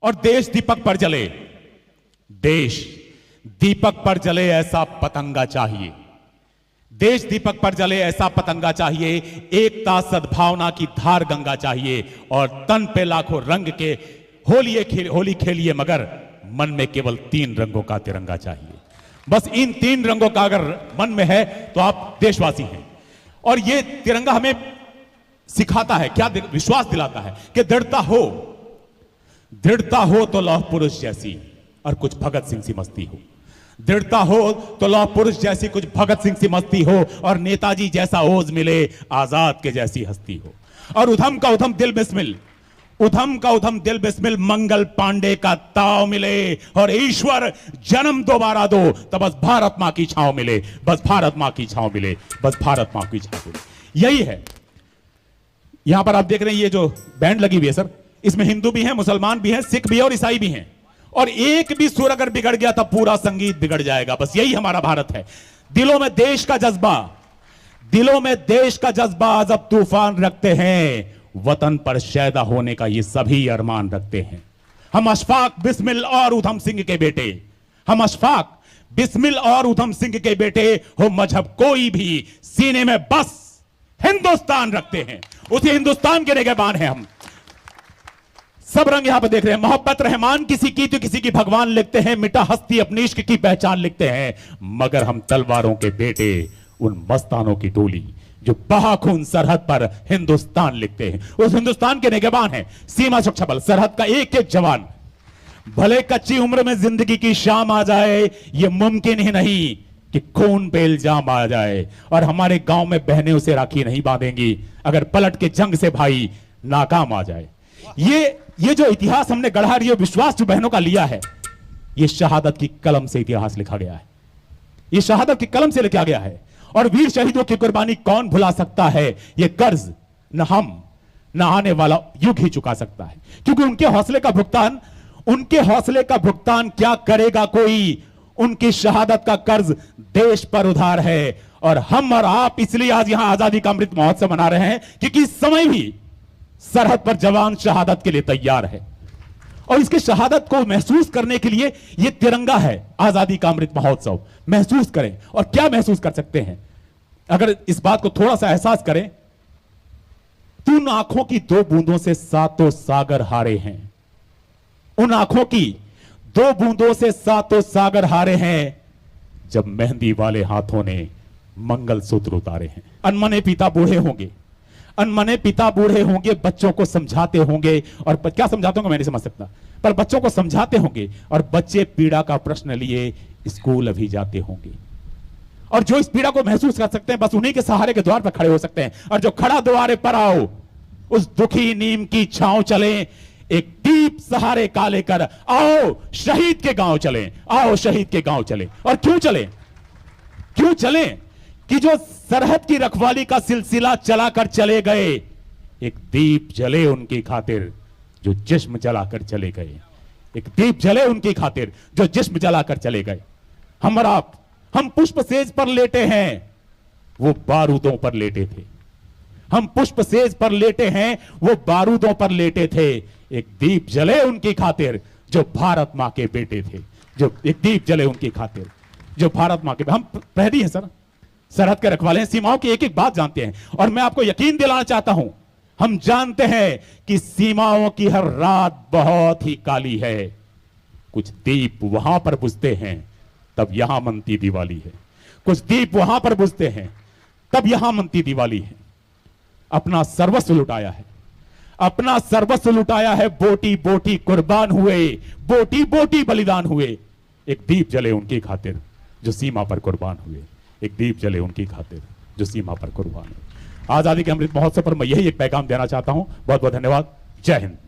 और देश दीपक पर जले, देश दीपक पर जले ऐसा पतंगा चाहिए, देश दीपक पर जले ऐसा पतंगा चाहिए, एकता सद्भावना की धार गंगा चाहिए और तन पे लाखों रंग के होली खेलिए मगर मन में केवल 3 रंगों का तिरंगा चाहिए। बस इन 3 रंगों का अगर मन में है तो आप देशवासी हैं। और ये तिरंगा हमें सिखाता है, क्या विश्वास दिलाता है कि दृढ़ता हो तो लौह पुरुष जैसी और कुछ भगत सिंह सी मस्ती हो, दृढ़ता हो तो लौह पुरुष जैसी कुछ भगत सिंह सी मस्ती हो और नेताजी जैसा ओज मिले, आजाद के जैसी हस्ती हो। और उधम का उधम दिल बिस्मिल, उधम का उधम दिल बिस्मिल, मंगल पांडे का ताव मिले और ईश्वर जन्म दोबारा दो तो बस भारत मां की छांव मिले, बस भारत मां की छांव मिले, बस भारत मां की छांव मिले। यही है। यहां पर आप देख रहे हैं ये जो बैंड लगी हुई है सर, इसमें हिंदू भी हैं, मुसलमान भी हैं, सिख भी है और ईसाई भी हैं। और एक भी सुर अगर बिगड़ गया तो पूरा संगीत बिगड़ जाएगा। बस यही हमारा भारत है। दिलों में देश का जज्बा, दिलों में देश का जज्बा जब तूफान रखते हैं, वतन पर शैदा होने का ये सभी अरमान रखते हैं। हम अशफाक बिस्मिल और उधम सिंह के बेटे, हम अशफाक बिस्मिल और उधम सिंह के बेटे हो, मजहब कोई भी सीने में बस हिंदुस्तान रखते हैं, उसी हिंदुस्तान के निगहबान हैं हम। सब रंग यहां पर देख रहे हैं। मोहब्बत रहमान किसी की तो किसी की भगवान लिखते हैं, मिटा हस्ती अपनी इश्क की पहचान लिखते हैं, मगर हम तलवारों के बेटे उन मस्तानों की टोली जो बहा खून सरहद पर हिंदुस्तान लिखते हैं, उस हिंदुस्तान के निगहबान हैं। सीमा सुरक्षा बल, सरहद का एक एक जवान। भले कच्ची उम्र में जिंदगी की शाम आ जाए, यह मुमकिन ही नहीं कि खून पे इल्जाम आ जाए। और हमारे गांव में बहनें उसे राखी नहीं बांधेंगी अगर पलट के जंग से भाई नाकाम आ जाए। ये जो इतिहास हमने गढ़ा, ये विश्वास जो बहनों का लिया है, ये शहादत की कलम से इतिहास लिखा गया है, ये शहादत की कलम से लिखा गया है। और वीर शहीदों की कुर्बानी कौन भुला सकता है? ये कर्ज न हम न आने वाला युग ही चुका सकता है, क्योंकि उनके हौसले का भुगतान क्या करेगा कोई? उनकी शहादत का कर्ज देश पर उधार है। और हम और आप इसलिए आज यहां आजादी का अमृत महोत्सव मना रहे हैं क्योंकि इस समय भी सरहद पर जवान शहादत के लिए तैयार है। और इसके शहादत को महसूस करने के लिए यह तिरंगा है, आजादी का अमृत महोत्सव। महसूस करें। और क्या महसूस कर सकते हैं अगर इस बात को थोड़ा सा एहसास करें? उन आंखों की 2 बूंदों से 7 सागर हारे हैं, उन आंखों की 2 बूंदों से 7 सागर हारे हैं, जब मेहंदी वाले हाथों ने मंगलसूत्र उतारे हैं। अनमने पिता बूढ़े होंगे, अनमने पिता बूढ़े होंगे, बच्चों को समझाते होंगे। और क्या समझाते होंगे मैं नहीं समझ सकता, पर बच्चों को समझाते होंगे। और बच्चे पीड़ा का प्रश्न लिए स्कूल अभी जाते होंगे। और जो इस पीड़ा को महसूस कर सकते हैं, बस उन्हीं के सहारे के द्वार पर खड़े हो सकते हैं। और जो खड़ा द्वारे पर आओ, उस दुखी नीम की छांव चले, एक दीप सहारे का लेकर आओ शहीद के गांव चले, आओ शहीद के गांव चले। और क्यों चले? क्यों चले? कि जो सरहद की रखवाली का सिलसिला चलाकर चले गए, एक दीप जले उनकी खातिर जो जिस्म जलाकर चले गए, एक दीप जले उनकी खातिर जो जिस्म जलाकर चले गए। हम और आप, हम पुष्प सेज पर लेटे हैं, वो बारूदों पर लेटे थे। हम पुष्प सेज पर लेटे हैं, वो बारूदों पर लेटे थे। एक दीप जले उनकी खातिर जो भारत मां के बेटे थे, जो एक दीप जले उनकी खातिर जो भारत मां के। हम प्रहरी हैं सर, सरहद के रखवाले हैं, सीमाओं की एक एक बात जानते हैं। और मैं आपको यकीन दिलाना चाहता हूं, हम जानते हैं कि सीमाओं की हर रात बहुत ही काली है। कुछ दीप वहां पर बुझते हैं तब यहां मनती दिवाली है, कुछ दीप वहां पर बुझते हैं तब यहां मनती दिवाली है। अपना सर्वस्व लुटाया है, अपना सर्वस्व लुटाया है, बोटी बोटी कुर्बान हुए, बोटी बोटी बलिदान हुए। एक दीप जले उनकी खातिर जो सीमा पर कुर्बान हुए, एक दीप जले उनकी खातिर जो सीमा पर कुर्बान हुए। आजादी के अमृत महोत्सव पर मैं यही एक पैगाम देना चाहता हूं। बहुत बहुत धन्यवाद। जय हिंद।